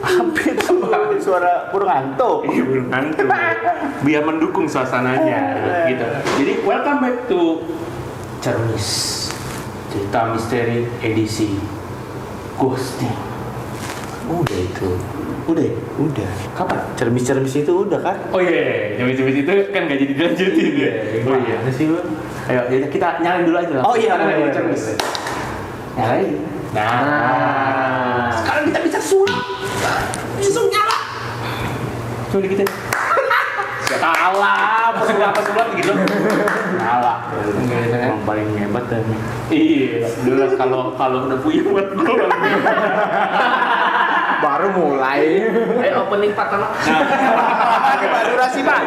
Apa itu? Suara burung hantu. Iya, burung hantu. Biar mendukung suasananya gitu. Jadi welcome back to Cermis, cerita misteri edisi ghosting. Udah itu. Udah. Kapan? Cermis-cermis itu udah kan? Oh iya, cermis itu kan nggak jadi dilanjutin ya. Oh iya. Ada sih lu. Ayo kita nyalain dulu aja lah. Oh iya, Nyalain boleh, cermis. boleh. Nyalain. Nah. Sekarang kita bisa sulap. Langsung nyala. Coba dikitin. Kalah, pesulap gitu. Kalah. Gitu kan. Yang paling hebat dan Iya, jelas kalau udah puyeng buat gue. baru mulai. Opening pertama. Nah, durasi Pak.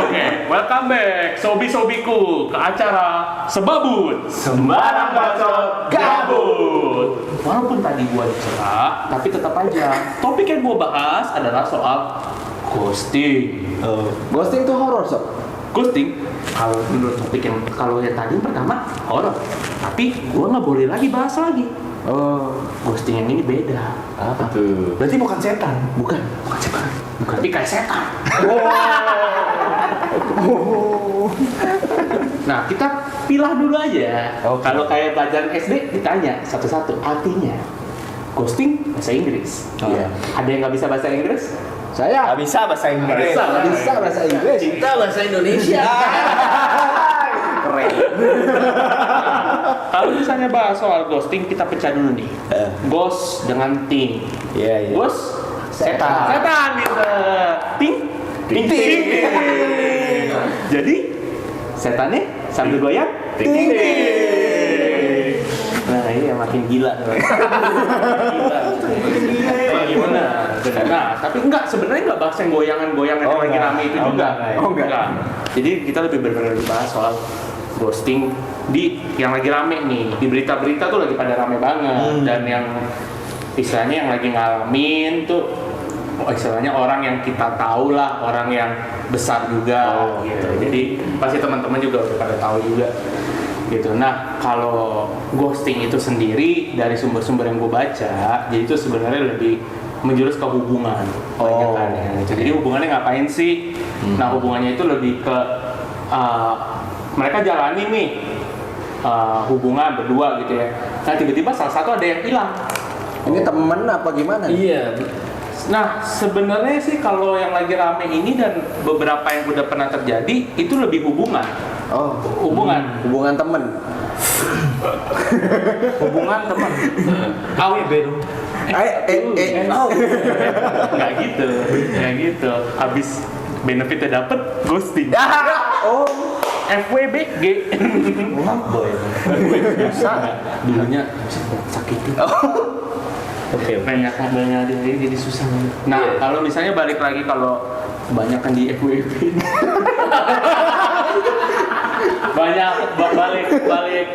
Oke, welcome back sobi-sobiku ke acara Sebabut Sembarang Bacot Gabut. Walaupun tadi gua dicela, tapi tetap aja topik yang gua bahas adalah soal ghosting. Ghosting tuh horor sob. Ghosting kalau menurut topik yang tadi pertama horor, tapi gua nggak boleh lagi bahas lagi. Ghosting yang ini beda. Apa tuh? Berarti bukan setan. Bukan setan. Bukan. Tapi kayak setan. Nah, kita pilah dulu aja. Oke. Kalau kayak pelajaran SD ditanya satu-satu artinya. Ghosting bahasa Inggris. Iya. Ada yang nggak bisa bahasa Inggris? Saya Gak bisa bahasa Inggris. nggak bisa bahasa Inggris. Cinta bahasa Indonesia. Keren. Kalau misalnya bahas soal ghosting, kita pecah dulu nih. Ghost dengan ting. Iya. Ghost Setan. Setan gitu. Ting. Ting. Ting. Jadi setannya sambil goyang. Ting. Ting. Nah, iya makin gila. Gila. Gimana? Nah, tapi sebenarnya enggak bahas yang goyangan-goyangan yang lagi rame itu juga. Enggak. Jadi kita lebih benar-benar bahas soal ghosting yang lagi rame nih. Di berita-berita tuh lagi pada rame banget. Dan yang istilahnya yang lagi ngalamin tuh istilahnya orang yang kita tahu lah, orang yang besar juga gitu. Jadi pasti teman-teman juga udah pada tahu juga gitu. Nah, kalau ghosting itu sendiri dari sumber-sumber yang gue baca, jadi itu sebenarnya lebih menjurus ke hubungan. Kebanyakannya gitu. Jadi hubungannya ngapain sih? Nah, hubungannya itu lebih ke mereka jalani nih hubungan berdua gitu ya. Nah, tiba-tiba salah satu ada yang hilang. Ini temen apa gimana? Iya. Nah, sebenarnya sih kalau yang lagi rame ini dan beberapa yang udah pernah terjadi itu lebih hubungan. Hubungan temen. Hubungan teman. AWB dong. Nggak gitu. Habis benefitnya dapet ghosting. FWBG. Boy. Bisa nggak? Dulunya sakitin. Oke. Banyak jadi susah. Nah, kalau misalnya balik lagi kalau kebanyakan di FWB.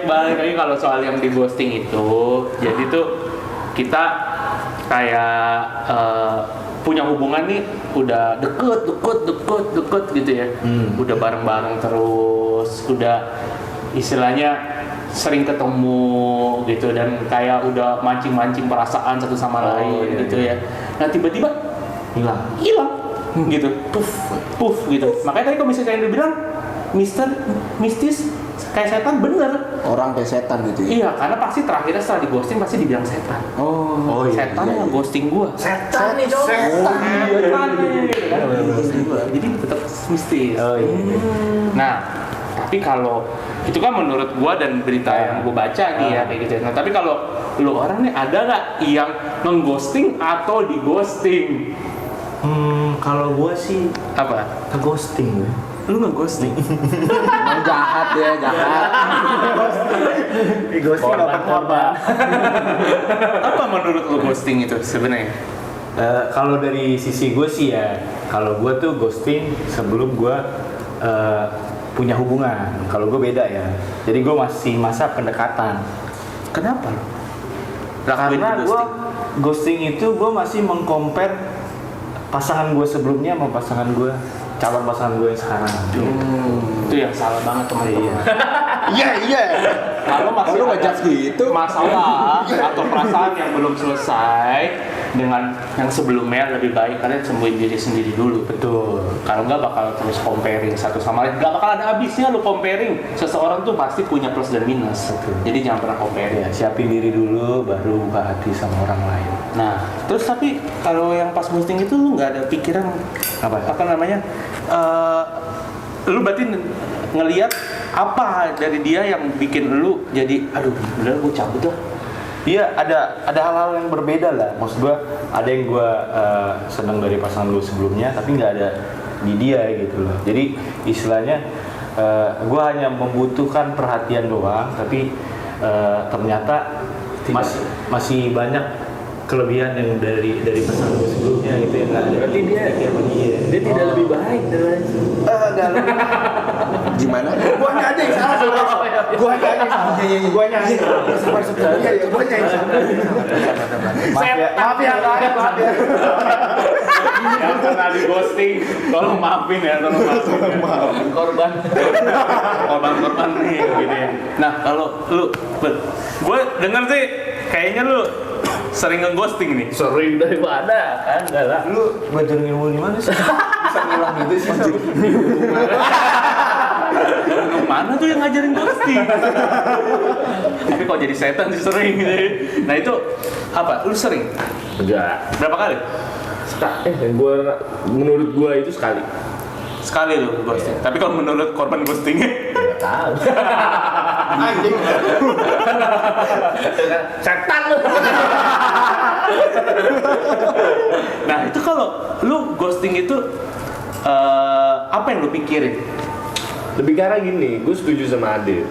balik lagi kalau soal yang di ghosting itu. Jadi tuh kita kayak punya hubungan nih udah deket gitu ya. Udah bareng-bareng terus, udah istilahnya sering ketemu gitu dan kayak udah mancing-mancing perasaan satu sama lain gitu ya. Nah, tiba-tiba hilang gitu. Puff gitu. Makanya tadi kalau misalnya yang dibilang mistis kayak setan, bener. Orang kayak setan gitu ya. Iya, karena pasti terakhirnya setelah di ghosting pasti dibilang setan. Setan yang ghosting gua. Setan nih dong. Setan nih. Jadi tetap mistis. Nah, tapi kalau itu kan menurut gua dan berita yang gua baca nih ya kayak gitu. Nah, tapi kalau lu orang nih ada nggak yang nge-ghosting atau di ghosting? Kalau gua sih Apa? ke ghosting gue. Lu nge-ghosting? Emang jahat ya, jahat. Di ghosting dapat korban. Apa menurut lu ghosting itu sebenarnya? Kalau dari sisi gue sih ya, kalau gue tuh ghosting sebelum gue punya hubungan. Kalau gue beda ya. Jadi gue masih masa pendekatan. Kenapa? Karena gue ghosting itu gue masih meng-compare pasangan gue sebelumnya sama pasangan gue, calon pasangan gue yang sekarang. Itu yang salah banget teman-teman. Iya. Kalau masih Lu ada ngejudge gitu. masalah atau perasaan yang belum selesai, dengan yang sebelumnya lebih baik kalian sembuhin diri sendiri dulu. Betul. Kalau nggak bakal terus comparing satu sama lain, nggak bakal ada habisnya lu comparing. Seseorang tuh pasti punya plus dan minus. Betul. Jadi jangan pernah comparing. Ya, siapin diri dulu, baru buka hati sama orang lain. Nah, terus tapi kalau yang pas ghosting itu lu nggak ada pikiran apa namanya? Lu berarti ngelihat apa dari dia yang bikin lu jadi aduh, udah gue cabut lah. Iya, ada hal-hal yang berbeda lah. Maksud gua, ada yang gua senang dari pasangan lu sebelumnya, tapi nggak ada di dia gitu loh. Jadi istilahnya gua hanya membutuhkan perhatian doang, tapi ternyata masih banyak kelebihan yang dari pasangan gua sebelumnya gitu ya. Berarti dia tidak lebih baik dari Nggak lebih. Gimana? Gua aja yang salah. Gua aja yang salah. Gua aja yang salah. Maaf ya guys, maaf ya. Yang pernah di ghosting, tolong maafin ya, tolong maafin. Korban Korban nih gitu ya. Nah kalau lu, gue denger sih kayaknya lu sering nge-ghosting nih. sering daripada kan enggak lah. Lu belajar ilmu di mana sih? Bisa ngilang gitu sih. Mana tuh yang ngajarin ghosting? Tapi kok jadi setan sih sering gitu ya. Nah itu apa? Lu sering? Enggak. Berapa kali? Menurut gua itu sekali. Sekali lu ghosting. Tapi kalau menurut korban ghostingnya Enggak tahu. Anjing. Setan lu. Nah itu kalau lu ghosting itu apa yang lu pikirin? Lebih karena gini, gue setuju sama Adit.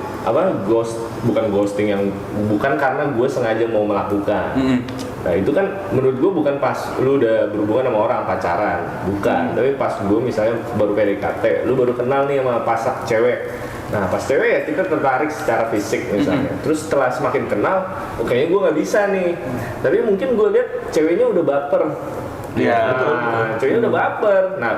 Bukan ghosting yang bukan karena gue sengaja mau melakukan. Nah itu kan menurut gue bukan pas lu udah berhubungan sama orang pacaran, bukan. Tapi pas gue misalnya baru PDKT, lu baru kenal nih sama cewek. Nah pas cewek ya kita tertarik secara fisik misalnya. Terus setelah semakin kenal, kayaknya gue nggak bisa nih. Tapi mungkin gue lihat ceweknya udah baper. Ya. Nah, ceweknya udah baper. Nah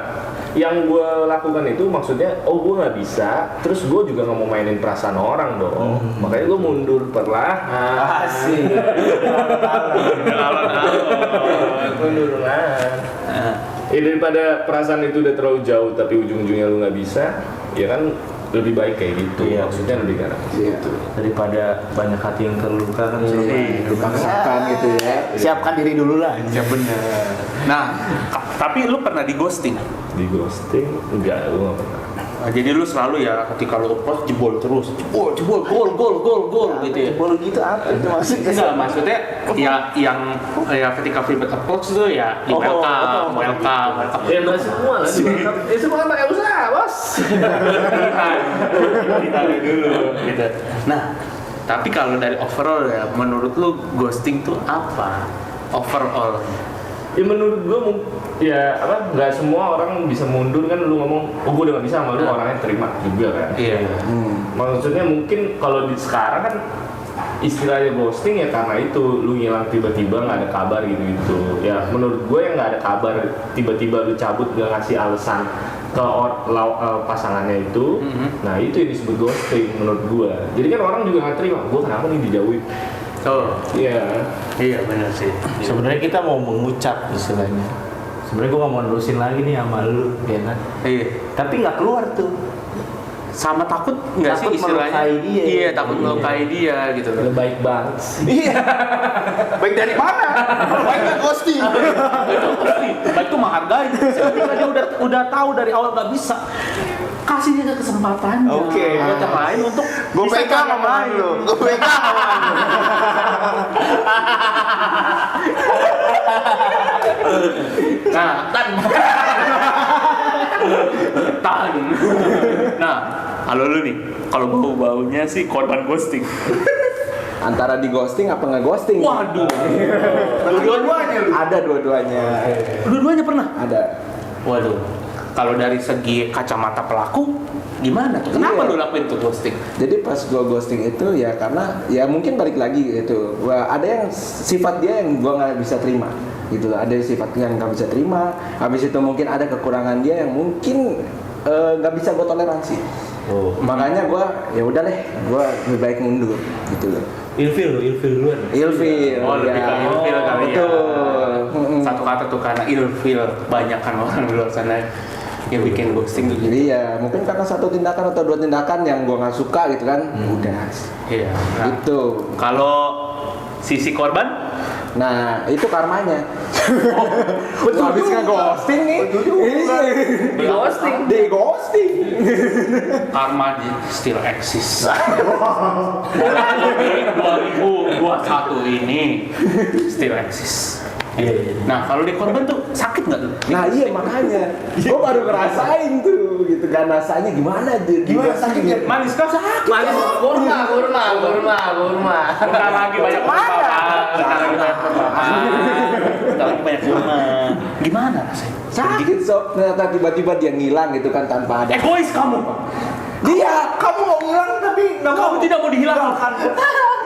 yang gue lakukan itu maksudnya, gue nggak bisa. Terus gue juga nggak mau mainin perasaan orang dong. Makanya gue mundur perlahan. Asik. Mundur perlahan. Ya daripada perasaan itu udah terlalu jauh tapi ujung-ujungnya lu nggak bisa, ya kan lebih baik kayak gitu. Iya, Maksudnya lebih karena gitu. Daripada banyak hati yang terluka kan Dipaksakan gitu ya. siapkan diri dulu lah. Ya benar. Nah, tapi lu pernah di ghosting? Di ghosting enggak, lu nggak pernah. Nah, jadi lu selalu ya ketika lu post jebol terus, jebol, gol gitu ya. Jebol gitu apa itu maksudnya? Enggak, maksudnya ya yang ketika Freebird approach tuh ya di welcome. Ya enggak semua lah. Semua kan pakai usaha, Bos. Kita dulu gitu. Nah, tapi kalau dari overall ya, menurut lu ghosting tuh apa? Overall. Ya menurut gue nggak semua orang bisa mundur kan. Lu ngomong gue udah nggak bisa sama lu, orangnya terima juga kan. Iya. Maksudnya mungkin kalau di sekarang kan istilahnya ghosting ya karena itu lu ngilang tiba-tiba nggak ada kabar gitu. Ya menurut gue yang nggak ada kabar tiba-tiba lu cabut gak ngasih alasan ke pasangannya itu. Nah itu yang disebut ghosting menurut gue. Jadi kan orang juga nggak terima, gue kenapa nih dijauhin. Oh, iya benar sih. Sebenarnya kita mau mengucap istilahnya. Sebenarnya gue nggak mau nerusin lagi nih sama lu, ya kan? Iya. Tapi nggak keluar tuh. Sama takut nggak sih Takut istilahnya? melukai dia. Iya, takut melukai dia gitu. Udah baik banget sih. Iya. Baik dari mana? Baik kan ghosting. Baik tuh menghargai. Ketika dia udah tahu dari awal nggak bisa, kasih dia kesempatannya. Oke. Buat yang lain untuk Gue bisa pegang cari yang sama lain. lu. Gue pegang sama lu. Nah, tahan. Nah, kalau lu nih, kalau bau-baunya sih korban ghosting. Antara di ghosting apa nggak ghosting? Waduh. Dua-duanya lu. Ada dua-duanya. Dua-duanya pernah? Ada. Waduh. Kalau dari segi kacamata pelaku, gimana tuh? Kenapa Iya. lu lakuin tuh ghosting? Jadi pas gua ghosting itu ya karena ya mungkin balik lagi gitu. Ada yang sifat dia yang gua nggak bisa terima gitu loh. Ada sifat yang nggak bisa terima. Habis itu mungkin ada kekurangan dia yang mungkin nggak bisa gua toleransi. Makanya gua ya udah deh, gua lebih baik mundur gitu loh. Ilfil duluan. Ilfil. Oh, lebih ke ilfil kali ya. betul. satu kata tuh, karena ilfil banyak kan orang di luar sana yang bikin ghosting tuh. Jadi ya mungkin karena satu tindakan atau 2 tindakan yang gua nggak suka gitu kan, udah. Iya. Nah, Gitu. kalau sisi korban, Nah, itu karmanya. betul Habis juga. nge-ghosting nih. Di ghosting. Di ghosting. Karma still exist. 2021 ini still exist. Iya. Nah, kalau di korban tuh sakit nggak tuh? Nah, iya makanya. Gua baru ngerasain tuh gitu kan, rasanya gimana tuh? Gimana sakitnya? Manis kah? Manis, kurma. Bentar lagi banyak kurma. Gimana rasanya? Sakit sob. Ternyata tiba-tiba dia ngilang gitu kan tanpa ada. Egois kamu. Dia Kamu mau ngilang tapi nggak Kamu mau. tidak mau dihilangkan.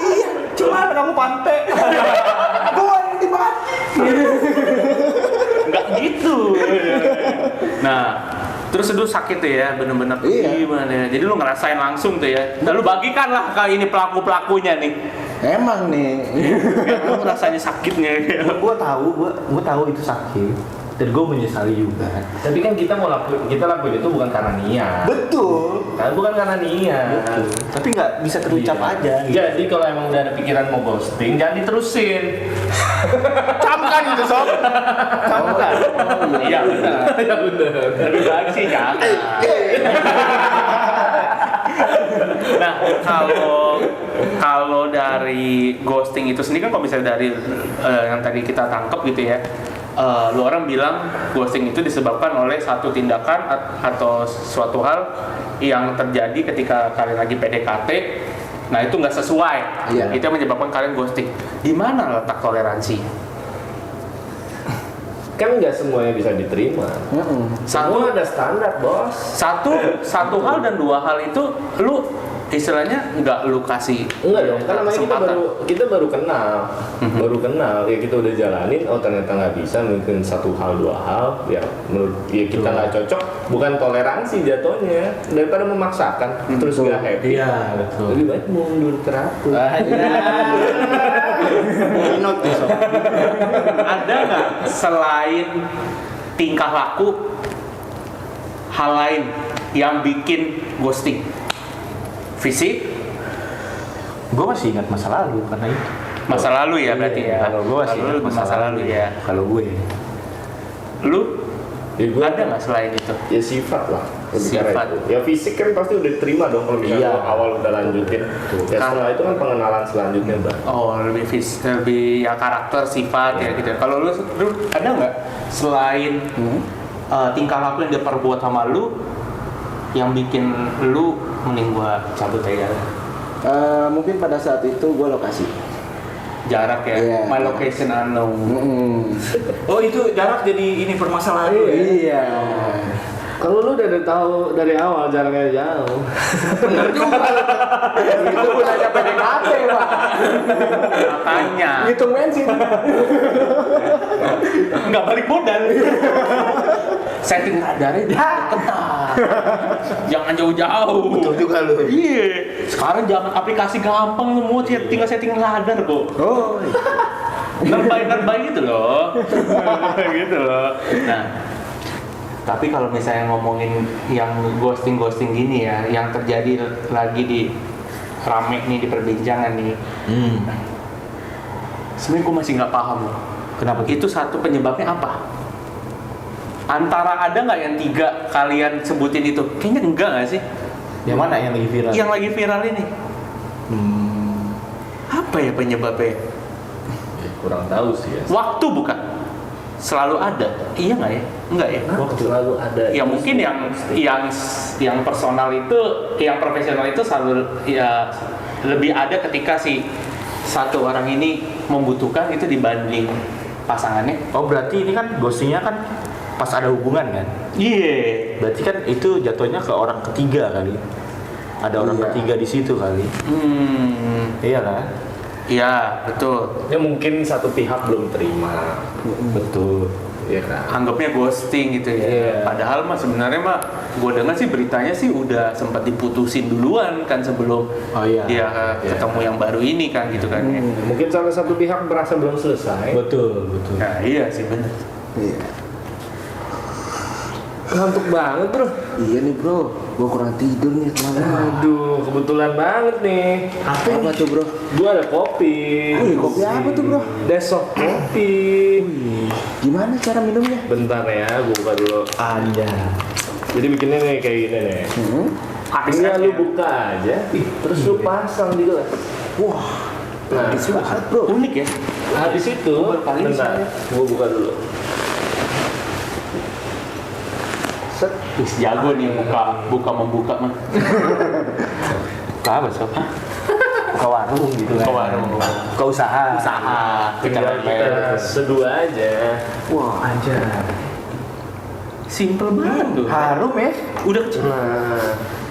Iya, cuma kamu pantai. Gua yang dimati. Nggak gitu. Nah, terus itu sakit tuh ya, bener-bener Iya. gimana ya. Jadi lu ngerasain langsung tuh ya. Nah, lu bagikan lah ke ini pelaku-pelakunya nih. Emang nih. Lu rasanya sakitnya. Gue tahu itu sakit dan gue menyesali juga. Tapi kan kita lakuin itu bukan karena niat. Betul. Kan bukan karena niat. Tapi nggak bisa terucap Iya. aja. Gitu. Jadi kalau emang udah ada pikiran mau ghosting, jangan diterusin. Camkan itu sob. Camkan. Iya benar. Ya bener. Lebih baik sih jangan. Nah, kalau dari ghosting itu sendiri kan, kalau misalnya dari yang tadi kita tangkap gitu ya, lu orang bilang ghosting itu disebabkan oleh satu tindakan atau suatu hal yang terjadi ketika kalian lagi PDKT. Nah, itu nggak sesuai. Iya. Itu yang menyebabkan kalian ghosting. Di mana letak toleransi? Kan nggak semuanya bisa diterima. Semua ada standar, bos. Satu hal dan 2 hal itu lu istilahnya nggak lu kasih Enggak dong, kan namanya kesempatan. kita baru kenal, ya kita udah jalanin, oh ternyata nggak bisa, mungkin 1 hal 2 hal, ya menurut ya kita nggak cocok, bukan toleransi jatuhnya, daripada memaksakan terus nggak happy. Iya, betul. Lebih baik mundur teratur. Ada nggak selain tingkah laku hal lain yang bikin ghosting? Fisik? Gue masih ingat masa lalu karena itu. Masa lalu ya berarti ya. Kalau gue masih ingat masa lalu ya. Kalau gue. Lu Ya, gua ada nggak selain itu? ya sifat lah. Bicara Sifat. itu. Ya fisik kan pasti udah terima dong kalau misalnya Iya. lo awal udah lanjutin. Ya setelah itu kan pengenalan selanjutnya, Bang. Oh, lebih ya karakter, sifat ya gitu. Kalau lu ada nggak selain tingkah laku yang dia perbuat sama lu yang bikin lu mending gua cabut aja? Mungkin pada saat itu gue lokasi. Jarak ya, Iya. my location unknown. Oh itu jarak jadi ini permasalahan lu ya? Iya. Kalau lu udah tahu dari awal jaraknya jauh. Itu gunanya PDKT, Pak. Makanya Ngitung bensin. nggak balik modal. Setting radarnya ketat. Jangan jauh-jauh. Betul juga lu. Iya. Sekarang zaman aplikasi gampang semua, tinggal setting radar kok. Oh. Nerbay gitu loh. Gitu loh. Nah, tapi kalau misalnya ngomongin yang ghosting gini ya, yang terjadi lagi di rame nih di perbincangan nih, sebenarnya gue masih nggak paham loh. Kenapa? Itu satu penyebabnya apa? Antara ada nggak yang 3 kalian sebutin itu? Kayaknya enggak nggak sih? Yang mana yang lagi viral? Yang lagi viral ini. Apa ya penyebabnya? Kurang tahu sih ya. Waktu bukan? Selalu ada. Iya nggak ya? Enggak ya? Waktu selalu ada. Ya mungkin yang personal itu, yang profesional itu selalu ya lebih ada ketika si satu orang ini membutuhkan itu dibanding pasangannya. Oh berarti ini kan ghostingnya kan pas ada hubungan kan? Iya. Berarti kan itu jatuhnya ke orang ketiga kali. Ada orang Iya. ketiga di situ kali. Iya kan? Iya betul. Ya mungkin satu pihak belum terima. Betul. Iya kan. anggapnya ghosting gitu ya. Iya. Padahal mah sebenarnya mah gue dengar sih beritanya sih udah sempat diputusin duluan kan sebelum Oh iya. dia ketemu yang baru ini kan gitu kan. Ya. Mungkin salah satu pihak merasa belum selesai. Betul. Nah iya sih benar. Iya. Ngantuk banget bro. Iya nih bro, gua kurang tidur nih semalam. Aduh, kebetulan banget nih. Apa tuh bro? Gua ada kopi. Wih, kopi apa tuh bro? Desok kopi. Wih, gimana cara minumnya? Bentar ya, gua buka dulu. Ada. Jadi bikinnya nih kayak gini nih. Tinggal lu buka aja, terus lu pasang di gelas. Wah, Nah, habis banget bro. Unik ya. habis itu, bentar, gua buka dulu. Set. Wis jago nih buka membuka mah. Apa sob? Buka warung gitu kan. Buka warung. Buka usaha. Tinggal kita seduh aja. Wah, Aja. Simple banget tuh. Harum ya. Udah kecil.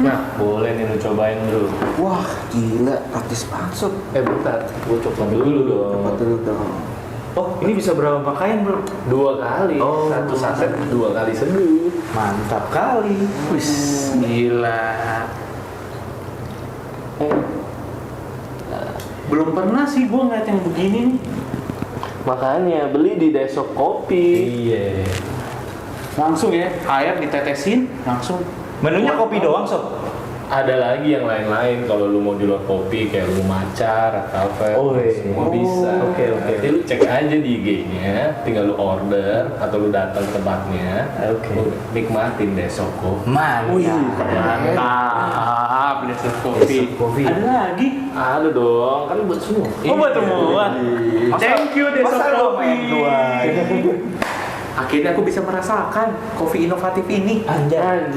Nah, boleh nih lu cobain bro. wah gila, praktis banget sob. Bentar, gua coba dulu dong. Coba dulu dong. Oh, ini bisa berapa pakaian, Bro? 2 kali, Oh. 1 saset 2 kali seduh. Mantap kali. Wis gila. Belum pernah sih gua ngeliat yang begini nih. Makanya beli di Desok Kopi. Iya. Langsung ya, air ditetesin, langsung. Menunya kopi doang, Sob. Ada lagi yang lain-lain kalau lu mau di luar kopi kayak lu macar atau apa, Oh, iya. semua bisa. Oke. Nanti lu cek aja di IG-nya, tinggal lu order atau lu datang ke tempatnya. Oke. Lu nikmatin Desok Kopi. Mantap. Mantap, Desert Coffee. Coffee. Ada lagi? Ada dong, kan buat semua. Oh buat semua. Thank you Desert Masa lu Coffee. main dua? Akhirnya aku bisa merasakan kopi inovatif ini. Anjay.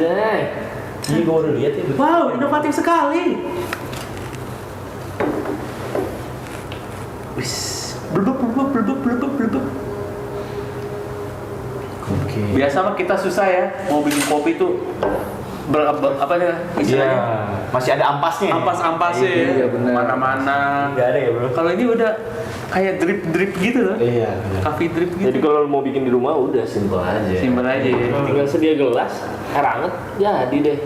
Ini gue baru lihat itu. Wow, inovatif sekali. Wis, blubuk. Oke. Biasa mah kita susah ya mau bikin kopi tuh apa ya istilahnya? Masih ada ampasnya. Ampas-ampasnya, Iya, benar. mana-mana. Enggak ada ya, Bro? Kalau ini udah kayak drip gitu loh, Iya. coffee drip Jadi gitu. kalau lu mau bikin di rumah udah simple aja. Simpel aja ya. Tinggal sedia gelas, air hangat, jadi deh.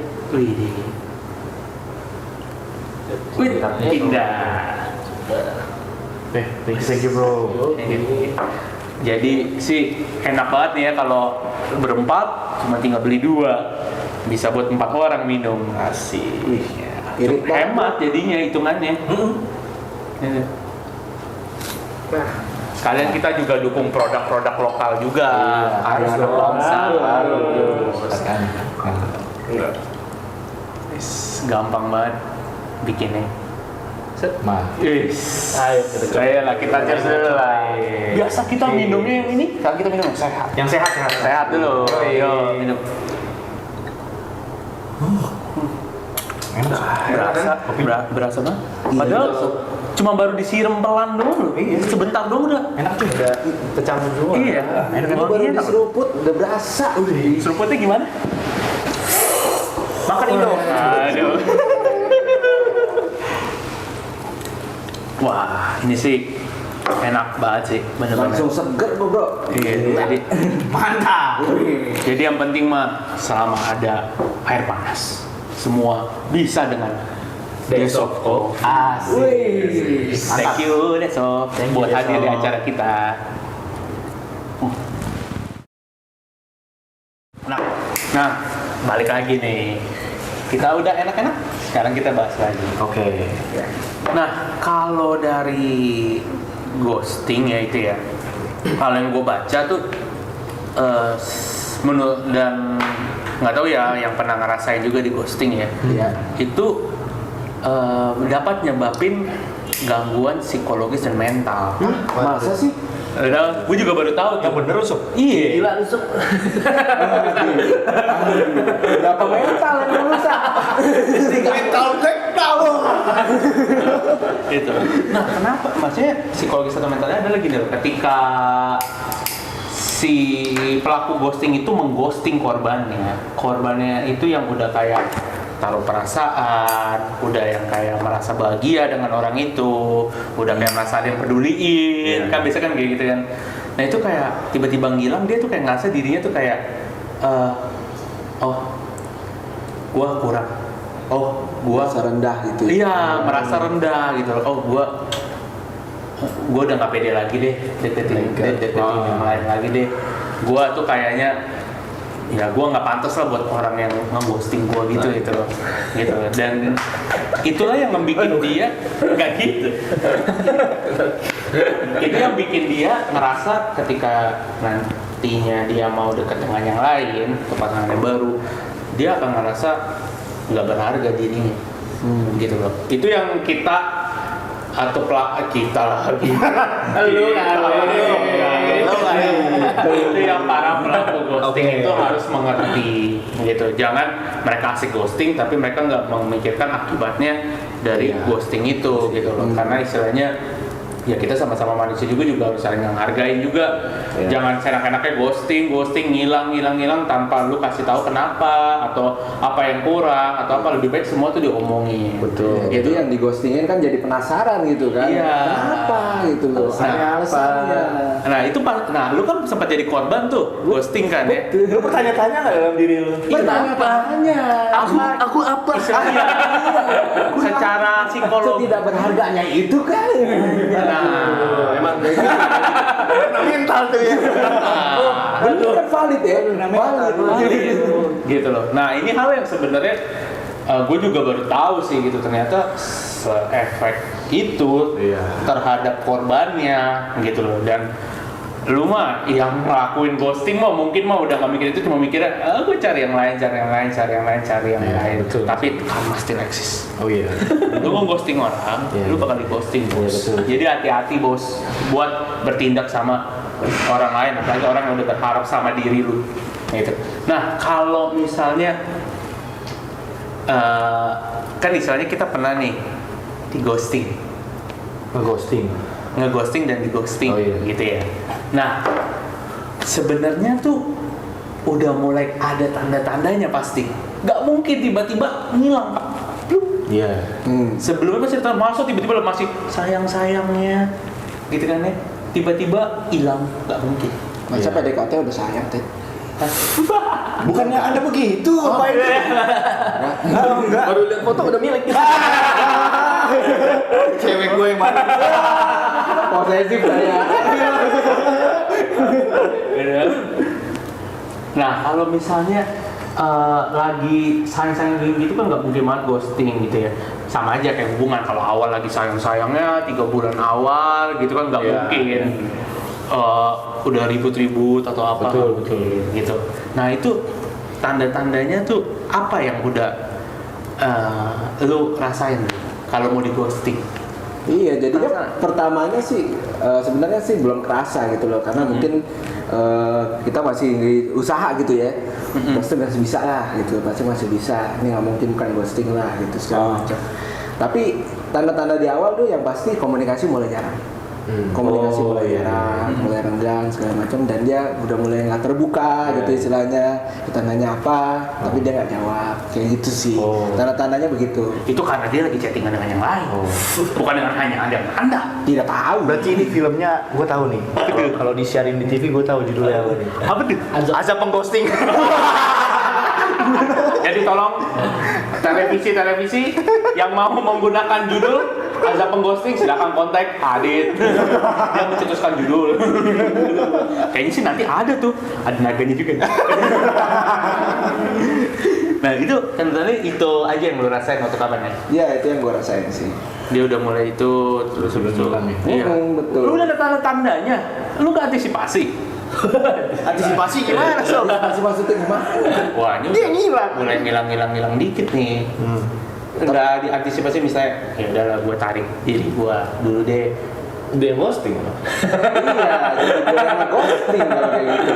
Wih, indah. Thank you, Bro. Jadi sih enak banget nih ya kalau berempat cuma tinggal beli 2, bisa buat 4 orang minum. Asik. Irit banget. Hemat jadinya hitungannya. Iya. Nah, Sekalian kita juga dukung produk-produk lokal juga. Harus Produk dong. bangsa. Harus. enggak. Gampang banget bikinnya. Mantap. Ayo, lah kita cheers dulu lah. Biasa kita minumnya yang ini, sekarang kita minum yang sehat. Yang sehat. Sehat dulu. Ayo, minum. Enak. Berasa banget. Padahal cuma baru disiram pelan doang loh. Sebentar doang udah. Enak tuh. Udah tercampur semua. Iya. Enak Ini baru diseruput, udah berasa. Seruputnya gimana? Makan Indo. Aduh. Wah, ini sih enak banget sih, bener-bener. Langsung seger bro. Iya, jadi Mantap. Jadi yang penting mah selama ada air panas, semua bisa dengan Desok. Asik. Thank you Desok Thank you, buat hadir di Desok. acara kita. Nah, balik lagi nih. Kita udah enak-enak, sekarang kita bahas lagi. Oke. Nah, kalau dari ghosting ya itu ya. Kalau yang gue baca tuh menurut dan nggak tahu ya yang pernah ngerasain juga di ghosting ya. Iya. Itu dapat nyebabin gangguan psikologis dan mental. Masa sih? Udah, gue juga baru tahu tuh. Yang bener Sob. Iya. Gila lu Sob. Berapa mental yang rusak? Mental black power. Gitu. Nah, kenapa? Maksudnya psikologis atau mentalnya adalah gini loh. Ketika si pelaku ghosting itu mengghosting korbannya itu yang udah kayak taruh perasaan, udah yang kayak merasa bahagia dengan orang itu, udah kayak merasa ada yang peduliin, kan biasa kan kayak gitu kan. Nah itu kayak tiba-tiba ngilang, dia tuh kayak ngerasa dirinya tuh kayak oh gua kurang, oh gua Merasa rendah gitu. iya merasa rendah gitu, oh gua udah nggak pede lagi deh deketin yang lain lagi deh, gua tuh kayaknya ya gua nggak pantas lah buat orang yang nge-ghosting gua gitu loh. Dan itulah yang membikin dia nggak gitu. Itu yang bikin dia ngerasa ketika nantinya dia mau deket dengan yang lain, ke pasangannya baru, dia akan ngerasa nggak berharga dirinya, gitu loh. Itu yang kita atau kita lagi, lu itu yang para pelaku ghosting itu harus mengerti, gitu. Jangan mereka asik ghosting tapi mereka nggak memikirkan akibatnya dari ghosting itu, gitu loh. Karena istilahnya ya kita sama-sama manusia juga harus saling menghargain juga. Jangan seenak-enaknya ghosting ngilang tanpa lu kasih tahu kenapa atau apa yang kurang atau apa, lebih baik semua tuh diomongin. Betul. Jadi yang di ghostingin kan jadi penasaran gitu kan. Iya. Kenapa gitu loh. Ada alasannya. Nah itu lu kan sempat jadi korban tuh ghosting kan ya. Lu bertanya-tanya nggak dalam diri lu? Bertanya. Aku apa? Secara psikolog Tidak berharganya itu kan. Nah, emang Mental tuh ya. Benar kan valid ya. Valid. Gitu loh. Nah ini hal yang sebenarnya gue juga baru tahu sih gitu, ternyata efek itu terhadap korbannya gitu loh. Dan lu mah yang ngelakuin ghosting mah mungkin mah udah gak mikir itu, cuma mikirnya gue cari yang lain. Betul. Tapi karma still exist. Oh iya. Lu mau ghosting orang, lu bakal di ghosting bos. Jadi hati-hati bos buat bertindak sama orang lain, apalagi orang yang udah berharap sama diri lu. Gitu. Nah kalau misalnya kan misalnya kita pernah nih di ghosting, nge-ghosting dan di ghosting, gitu ya. Nah, sebenarnya tuh udah mulai ada tanda-tandanya pasti. Nggak mungkin tiba-tiba ngilang, Pak. Iya. Sebelumnya pasti masuk tiba-tiba masih sayang-sayangnya, gitu kan ya. Tiba-tiba hilang, nggak mungkin. Masa PDKT udah sayang, Ted? Bukannya Anda begitu, Pak? Enggak. baru lihat foto udah milik. Cewek gue yang mana? Posesif saya. Nah, kalau misalnya lagi sayang-sayang gitu kan nggak mungkin banget ghosting gitu ya. Sama aja kayak hubungan, kalau awal lagi sayang-sayangnya 3 bulan awal gitu kan nggak mungkin udah ribut-ribut atau apa. Betul. Gitu. Nah itu tanda-tandanya tuh apa yang udah lu rasain kalau mau di ghosting? Iya, jadi kan pertamanya sih sebenarnya sih belum kerasa gitu loh, karena mungkin kita masih usaha gitu ya, pasti masih bisa lah gitu, pasti masih bisa. Ini nggak mungkin bukan ghosting lah gitu segala macam. Tapi tanda-tanda di awal tuh yang pasti komunikasi mulai jarang. Komunikasi mulai jarang, mulai renggang segala macam, dan dia udah mulai nggak terbuka gitu istilahnya. Kita nanya apa, tapi dia nggak jawab, kayak gitu sih. Tanda-tandanya begitu. Itu karena dia lagi chattingan dengan yang lain, bukan dengan hanya Anda. Tidak tahu. Berarti ini filmnya gue tahu nih. Kalau disiarin di TV gue tahu judulnya apa nih. Apa tuh? Azab pengghosting. Jadi tolong televisi yang mau menggunakan judul Azab Pengghosting silakan kontak Adit. Dia mencetuskan judul. Kayaknya sih nanti ada tuh, ada naganya juga. Nah itu kan tadi itu aja yang lu rasain waktu kapan ya? Ya itu yang gue rasain sih. Dia udah mulai itu terus iya. Betul. Lu udah ada tanda-tandanya, lu nggak antisipasi? Antisipasi gimana sob? Antisipasi itu gimana? Wah ini Dia ngilang. mulai ngilang dikit nih. Nggak diantisipasi misalnya, ya udahlah gue tarik diri gue dulu deh. Dia ghosting. Iya, jadi gue yang ghosting kalau kayak gitu.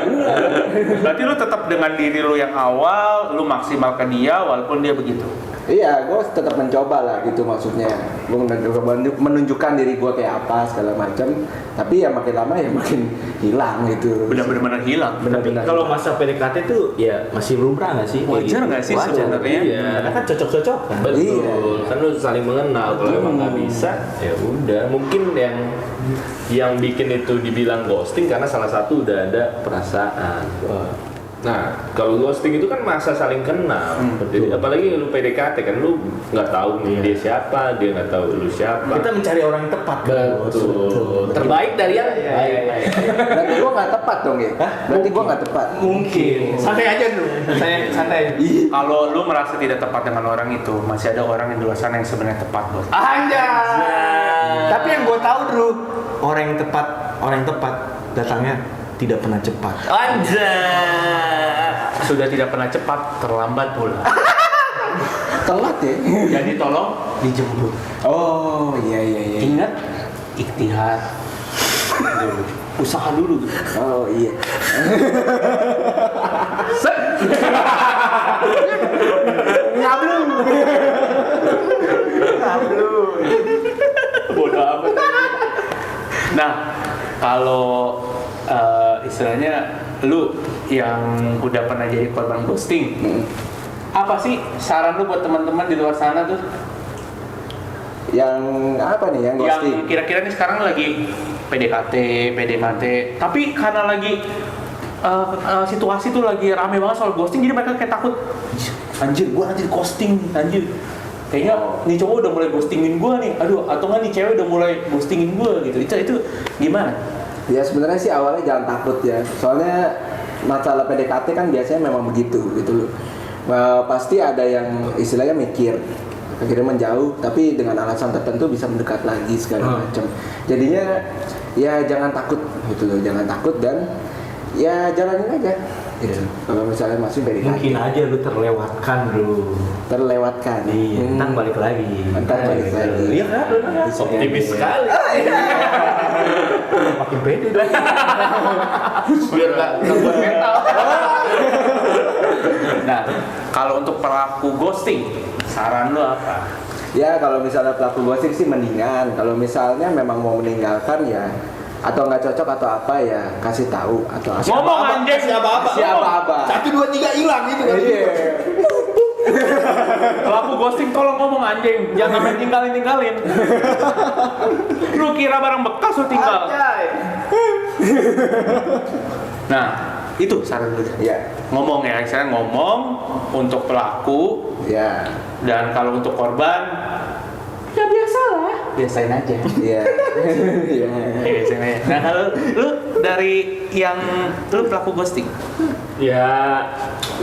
Berarti lu tetap dengan diri lu yang awal, lu maksimal ke dia walaupun dia begitu. Iya, gue tetap mencoba lah gitu maksudnya. Gue menunjukkan diri gue kayak apa segala macam. Tapi ya makin lama ya makin hilang gitu. Benar-benar hilang. Tapi kalau masa PDKT tuh ya masih lumrah nggak sih? Wajar nggak sih sebenarnya? Iya. Karena kan cocok-cocok kan. Betul. Iya. Kan lu saling mengenal. Kalau emang nggak bisa, ya udah. Mungkin yang yang bikin itu dibilang ghosting karena salah satu udah ada perasaan. Nah, kalau ghosting itu kan masa saling kenal. Jadi apalagi lu PDKT kan lu nggak tahu nih dia siapa, dia nggak tahu lu siapa. Kita mencari orang yang tepat. Betul. Terbaik dari yang baik. Berarti gua nggak tepat dong ya? Berarti gua nggak tepat. Mungkin. Santai aja dulu. Saya santai. Kalau lu merasa tidak tepat dengan orang itu, masih ada orang yang di luar sana yang sebenarnya tepat, Bos. Anjay. Tapi yang gue tahu dulu, orang yang tepat datangnya tidak pernah cepat. Anjay. Sudah tidak pernah cepat, terlambat pula. Telat ya? Jadi tolong dijemput. Oh iya. Ingat, ikhtiar. Usaha dulu. Oh iya. Bodoh amat. Nah, kalau istilahnya lu yang udah pernah jadi korban ghosting, apa sih saran lu buat teman-teman di luar sana tuh? Yang apa nih yang ghosting? Yang kira-kira nih sekarang lagi PDKT, PDMT, tapi karena lagi situasi tuh lagi rame banget soal ghosting, jadi mereka kayak takut, anjir gua nanti di ghosting, anjir. Kayaknya nih cowok udah mulai ghostingin gua nih, aduh, atau nggak nih cewek udah mulai ghostingin gua gitu. Itu gimana? Ya sebenarnya sih awalnya jangan takut ya. Soalnya masalah PDKT kan biasanya memang begitu gitu loh. Pasti ada yang istilahnya mikir akhirnya menjauh, tapi dengan alasan tertentu bisa mendekat lagi segala macam. Jadinya ya jangan takut gitu loh, jangan takut dan ya jalanin aja. Gitu. Kalau misalnya masih PDKT. Mungkin aja lu terlewatkan dulu. Terlewatkan. Iya, ntar balik lagi. Ntar balik lagi. Iya kan? Optimis sekali. Makin pede dong. Biar nggak buat mental. Nah, kalau untuk pelaku ghosting, saran lu apa? Ya kalau misalnya pelaku ghosting sih mendingan. Kalau misalnya memang mau meninggalkan ya atau nggak cocok atau apa ya kasih tahu atau apa. Ngomong anjing. Siapa-apa. 1, 2, 3 hilang gitu kan. Iya. Pelaku ghosting tolong ngomong anjing, jangan sampai tinggalin. Lu kira barang bekas lu tinggal. Nah, itu saran lu. Ya. Ngomong ya, saya ngomong untuk pelaku Ya. dan kalau untuk korban ya biasalah, biasain aja. Iya. Iya. Biasain aja. Nah, kalau lu dari yang lu pelaku ghosting, Ya,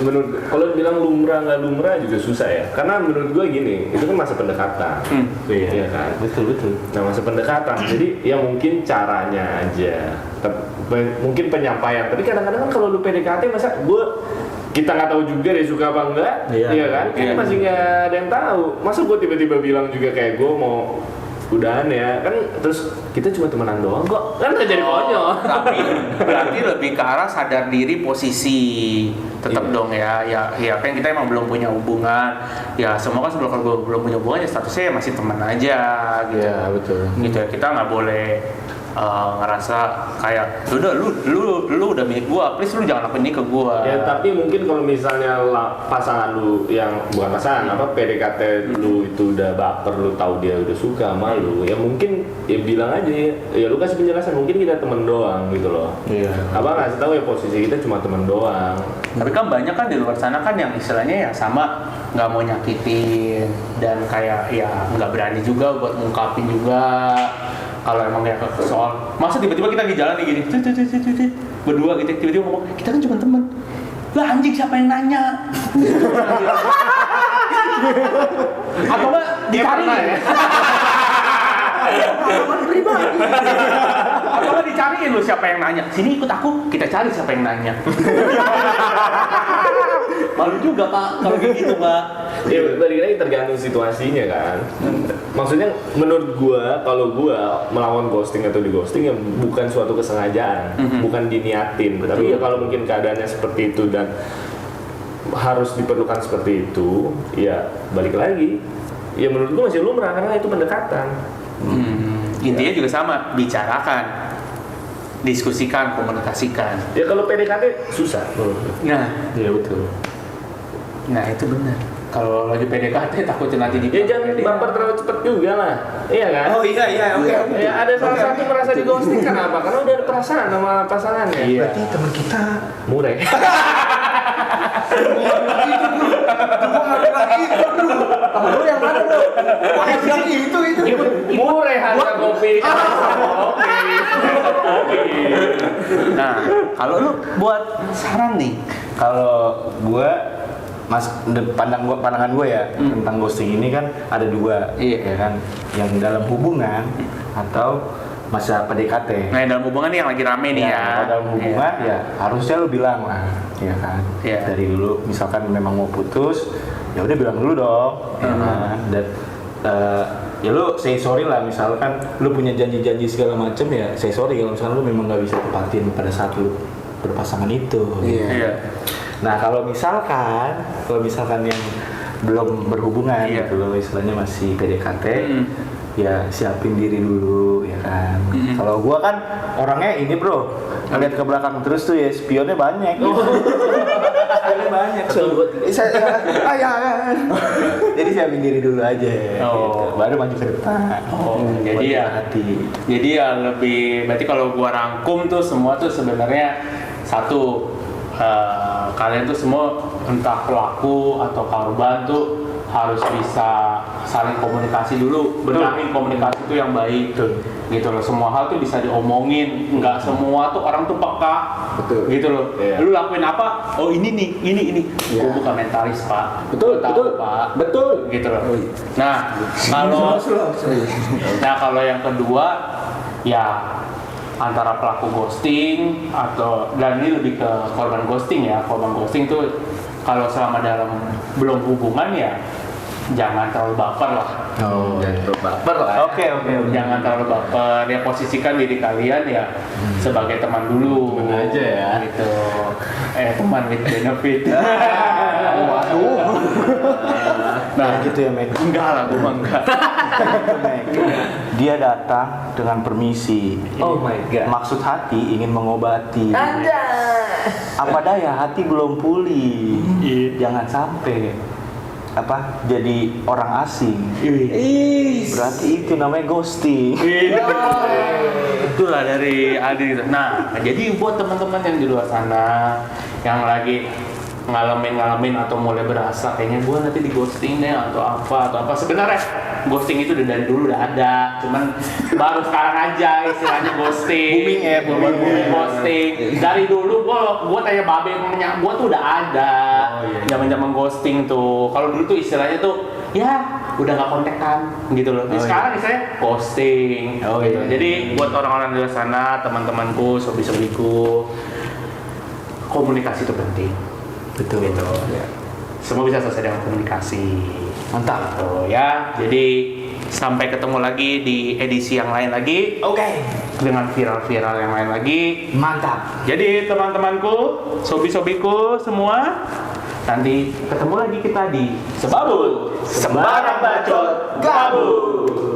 menurut kalau bilang lumrah nggak lumrah juga susah ya. Karena menurut gue gini, itu kan masa pendekatan, iya kan. Betul. Nah masa pendekatan, jadi ya mungkin caranya aja, mungkin penyampaian. Tapi kadang-kadang kan kalau lu PDKT masa kita nggak tahu juga dia suka apa enggak, iya kan? Kita masih nggak ada yang tahu. Masa gue tiba-tiba bilang juga kayak gue mau udahan ya kan, terus kita cuma temenan doang kok, kan nggak jadi konyol. tapi berarti lebih ke arah sadar diri posisi tetap dong ya kan kita emang belum punya hubungan ya, semua kan sebelum kalau belum punya hubungan ya statusnya masih teman aja gitu. Iya, betul. Gitu ya, kita nggak boleh ngerasa kayak udah lu udah milik gua, please lu jangan lakuin ini ke gua. Ya tapi mungkin kalau misalnya pasangan lu yang bukan pasangan apa PDKT lu itu udah baper, lu tahu dia udah suka sama lu, ya mungkin ya bilang aja ya lu kasih penjelasan, mungkin kita temen doang gitu loh. Iya. Apa ngasih tahu ya posisi kita cuma temen doang. Tapi kan banyak kan di luar sana kan yang istilahnya ya sama nggak mau nyakitin dan kayak ya nggak berani juga buat ngungkapin juga. Kalau emang kayak soal masa tiba-tiba kita di jalan nih gini berdua gitu, tiba-tiba ngomong kita kan cuma temen, lah anjing siapa yang nanya. Atau nggak dicariin ya? Atau nggak dicariin lu siapa yang nanya, sini ikut aku kita cari siapa yang nanya. Malu juga pak kalau kayak gitu pak. Ya balik lagi tergantung situasinya kan. Maksudnya menurut gua kalau gua melakukan ghosting atau di ghosting ya bukan suatu kesengajaan, bukan diniatin. Tapi ya kalau mungkin keadaannya seperti itu dan harus diperlukan seperti itu, ya balik lagi. Ya menurut gua masih lumrah karena itu pendekatan. Intinya juga sama, bicarakan, diskusikan, komunikasikan. Ya kalau PDKT susah menurut gua. Nah, Iya, betul. nah itu benar. Kalau lagi PDKT takutin nanti di Ya jangan baper terlalu cepet juga lah. Iya kan? Oh iya, oke. Ya ada salah satu merasa di ghosting kenapa? Karena udah ada perasaan sama pasangannya. Iya. Berarti teman kita Murah. Temen lu yang mana bro? Wah, yang bilang itu. Murah harga kopi. Nah, kalau lu buat saran nih, Kalau gue pandangan gue ya tentang ghosting ini kan ada dua, Iya. ya kan, yang dalam hubungan atau masa PDKT. nah dalam hubungan nih yang lagi rame nih ya. Kalau dalam hubungan ya harusnya lu bilang lah, ya kan. Iya. Dari dulu misalkan memang mau putus, ya udah bilang dulu dong, ya kan. Dan ya lu say sorry lah, misalkan lu punya janji-janji segala macem ya say sorry kalau misalkan lu memang nggak bisa tepatin pada saat lu berpasangan itu. Iya. Nah kalau misalkan yang belum berhubungan Iya. gitu loh, istilahnya masih PDKT, ya siapin diri dulu, ya kan. Kalau gua kan orangnya ini bro, ngeliat ke belakang terus tuh ya spionnya banyak. Spionnya banyak. Jadi siapin diri dulu aja, gitu. Baru maju ke depan. Jadi ya. hati. Jadi ya lebih, berarti kalau gua rangkum tuh semua tuh sebenarnya satu, kalian tuh semua entah pelaku atau korban tuh harus bisa saling komunikasi dulu, benahin komunikasi itu yang baik, gitu loh. Semua hal tuh bisa diomongin, nggak semua tuh orang tuh peka, gitu loh. Iya. Lu lakuin apa? Oh ini nih, ini. Gua bukan mentalis pak, Betul, Gua tahu, betul. pak, Betul. gitu loh. Nah kalau yang kedua ya antara pelaku ghosting dan ini lebih ke korban ghosting ya. Korban ghosting tuh kalau selama dalam belum hubungan ya jangan terlalu baper lah. Jangan terlalu baper lah. Oke. Jangan terlalu baper, ya posisikan diri kalian ya sebagai teman dulu. Teman aja ya. Gitu. Teman with benefit. Waduh. Nah gitu ya Meg. enggak lah, gue enggak. Meg. Dia datang dengan permisi. Oh my god. Maksud hati ingin mengobati. Apa daya hati belum pulih. Jangan sampai jadi orang asing. Berarti itu namanya ghosting. Itulah dari Adi gitu. Nah, jadi buat teman-teman yang di luar sana yang lagi ngalamin atau mulai berasa kayaknya gue nanti di ghosting deh atau apa, sebenarnya ghosting itu dari dulu udah ada, cuman baru sekarang aja istilahnya ghosting. Booming ya, baru booming ghosting. Dari dulu gue tanya babe punya gue tuh udah ada. Zaman-zaman ghosting tuh. Kalau dulu tuh istilahnya tuh ya udah nggak kontekan gitu loh. Sekarang istilahnya ghosting. Gitu. Jadi buat orang-orang di luar sana, teman-temanku, sobi-sobiku, komunikasi itu penting. Betul. Gitu. Semua bisa selesai dengan komunikasi. Mantap. Gitu ya. Jadi sampai ketemu lagi di edisi yang lain lagi. Oke. Dengan viral-viral yang lain lagi. Mantap. Jadi teman-temanku, sobi-sobiku semua, nanti ketemu lagi kita di Sebabut. Sembarang bacot gabut.